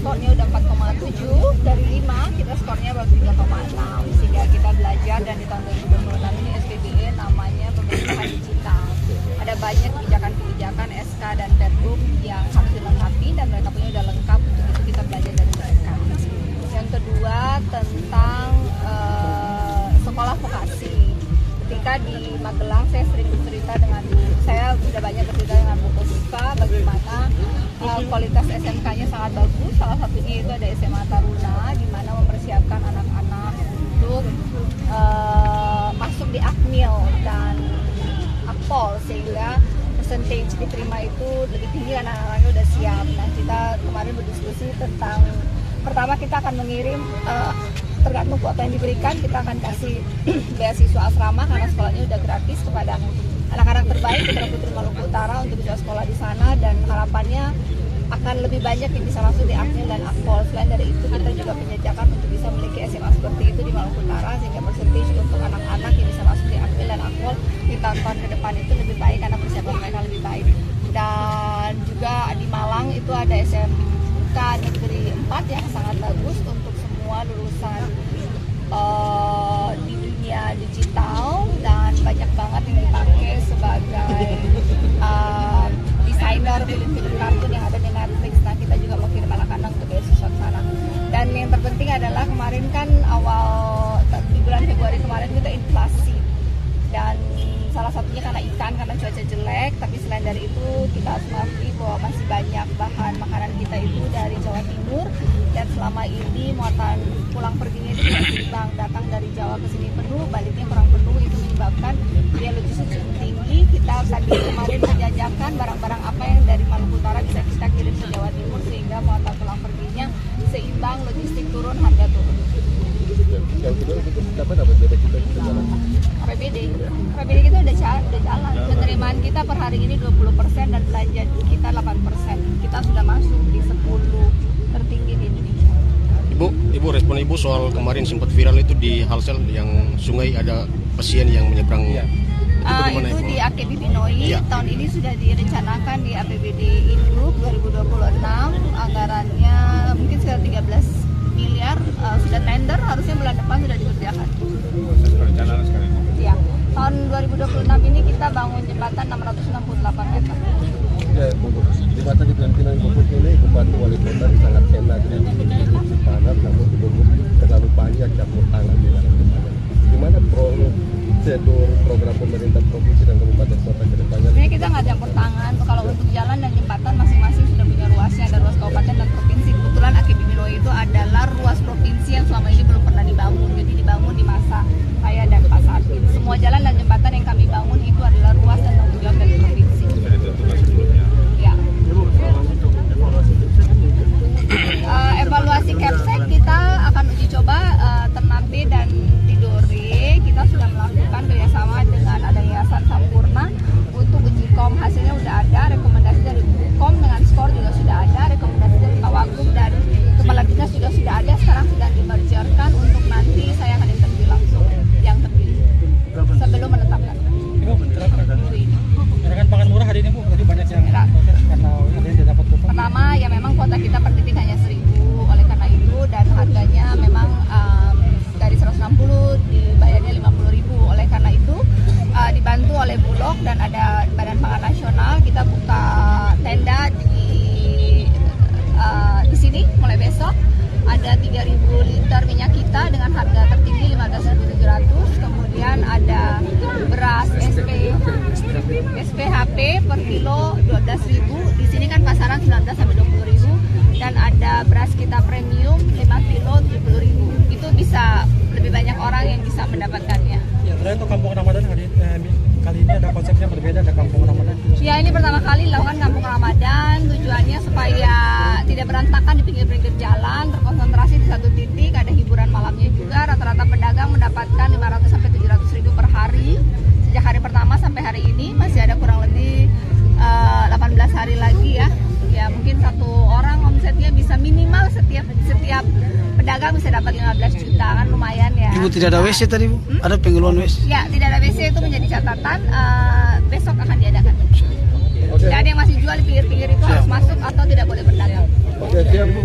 skornya udah 4,7 dari 5, kita skornya baru 3,6, sehingga kita belajar. Dan di tahun 2026 ini SPBE namanya pemerintahan digital. Ada banyak kebijakan-kebijakan SK dan Pergub yang harus dilengkapi, dan mereka punya udah lengkap. Untuk itu kita belajar dari mereka. Yang kedua tentang sekolah vokasi. Ketika di Magelang saya sering bercerita saya sudah banyak bercerita dengan Bu Puspa bagaimana kualitas SMK-nya sangat bagus. Salah satunya itu ada SMA Taruna, di mana mempersiapkan anak-anak untuk masuk di Akmil dan Akpol, sehingga percentage diterima itu lebih tinggi, anak-anaknya udah siap. Nah, kita kemarin berdiskusi tentang, pertama kita akan mengirim tergantung kuota yang diberikan, kita akan kasih beasiswa asrama karena sekolahnya udah gratis kepada anak-anak terbaik putra putri Maluku Utara untuk bisa sekolah di sana, dan harapannya akan lebih banyak yang bisa masuk di Akmil dan Akpol. Selain dari itu, kita juga penjajakan untuk bisa memiliki SMA seperti itu di Maluku Utara, sehingga percentage untuk anak-anak yang bisa masuk di Akmil dan Akpol di tahun-tahun ke depan itu lebih baik karena persiapan mereka lebih baik. Dan juga di Malang itu ada SMK Negeri 4 yang sangat bagus untuk semua lulusan di dunia digital, dan banyak banget yang dipakai sebagai desainer film-film kartun yang ada di Netflix. Nah, kita juga mau kirim anak-anak untuk beasiswa ke sana. Dan yang terpenting adalah kemarin kan awal di bulan Februari kemarin kita inflasi, dan salah satunya karena ikan, karena cuaca jelek. Tapi selain dari itu, kita harus mengakui bahwa masih banyak bahan makanan kita itu dari Jawa Timur, dan selama ini muatan pulang perginya itu tidak seimbang, datang dari Jawa ke sini penuh, baliknya kurang penuh. Itu menyebabkan biaya logistik cukup tinggi. Kita tadi kemarin menjajakan barang-barang apa yang dari Maluku Utara bisa kita kirim ke Jawa Timur, sehingga muatan pulang perginya seimbang, logistik turun, harga turun. Yang kedua itu dapat bebek kita jalan. APBD kita udah jalan. Penerimaan kita per hari ini 20% dan belanja kita 8%. Kita sudah masuk di 10 tertinggi di Indonesia. Ibu respon Ibu soal kemarin sempat viral itu di Halsel yang sungai ada pasien yang menyeberang. Ya. Itu di AKB Binoi. Ya. Tahun ini sudah direncanakan di APBD Ingroup 2026, anggarannya mungkin sekitar 13 miliar, sudah tender, harusnya bulan depan sudah dikerjakan. Ya, tahun 2026 ini kita bangun jembatan 668 meter. Ya, jembatan di Pimpinan Bogor ini Bupati Wali Kota sangat enak dan panas, namun di Bogor terlalu banyak campur tangan di dalam jembatan. Gimana prosedur program pemerintah provinsi dan kabupaten kota ke depannya? Sebenarnya kita nggak campur tangan. Kalau untuk jalan dan jembatan masing-masing sudah punya ruasnya, ada ruas kabupaten dan provinsi. Kebetulan AKB Binoi itu adalah ruas provinsi yang selama ini belum pernah dibangun. Jadi dibangun di masa saya dan Pak Sarpin. Semua jalan dan jembatan yang kami bangun itu adalah ruas dan tanggung jawab dari provinsi. Ya. Evaluasi Capsek kita akan uji coba Ternate dan Tidore. Kita sudah melakukan kerjasama dengan ada Yayasan Sampurna untuk uji kom. Hasilnya sudah ada, rekomendasi dari kom dengan skor juga sudah ada, rekomendasi dari Pak Wagub dan Kepala Dinas juga sudah ada. Sekarang sedang dimergerkan untuk nanti saya akan interview langsung yang terpilih sebelum menetapkan. Kenaikan pangan murah hari ini Bu, tadi banyak yang protes karena ada yang tidak dapat kupon. Pertama ya memang kuota kita per titik hanya 1.000, oleh karena itu, dan harganya memang dari 160 dibayarnya 50.000. Oleh karena itu dibantu oleh Bulog dan ada Badan Pangan Nasional, kita buka tenda di sini mulai besok. Ada 3.000 liter minyak kita dengan harga tertinggi 15.700. Kemudian ada beras SPHP per kilo 12.000. Di sini kan pasaran 19 sampai 20.000. Dan ada beras kita premium 5 kilo 70.000. Itu bisa lebih banyak orang yang bisa mendapatkannya. Ya, terakhir untuk Kampung Ramadan kali ini ada konsepnya berbeda, ada Kampung Ramadan. Ya, ini pertama kali dilakukan Kampung Ramadan. Tujuannya supaya tidak berantakan di pinggir-pinggir jalan, terkonsentrasi di satu titik. Ada hiburan malamnya juga. Rata-rata pedagang mendapatkan 500 sampai 700.000 per hari. Sejak hari pertama sampai hari ini masih ada kurang lebih 18 hari lagi ya. Ya, mungkin satu orang omsetnya bisa minimal setiap pedagang bisa dapat 15 juta, kan lumayan ya. Ibu tidak ada WC tadi Bu? Ada pengeluaran WC? Ya, tidak ada WC, itu menjadi catatan. Besok akan diadakan. Tidak ada yang masih jual di pinggir-pinggir itu harus masuk atau tidak boleh berdagang. Oke, siap Bu.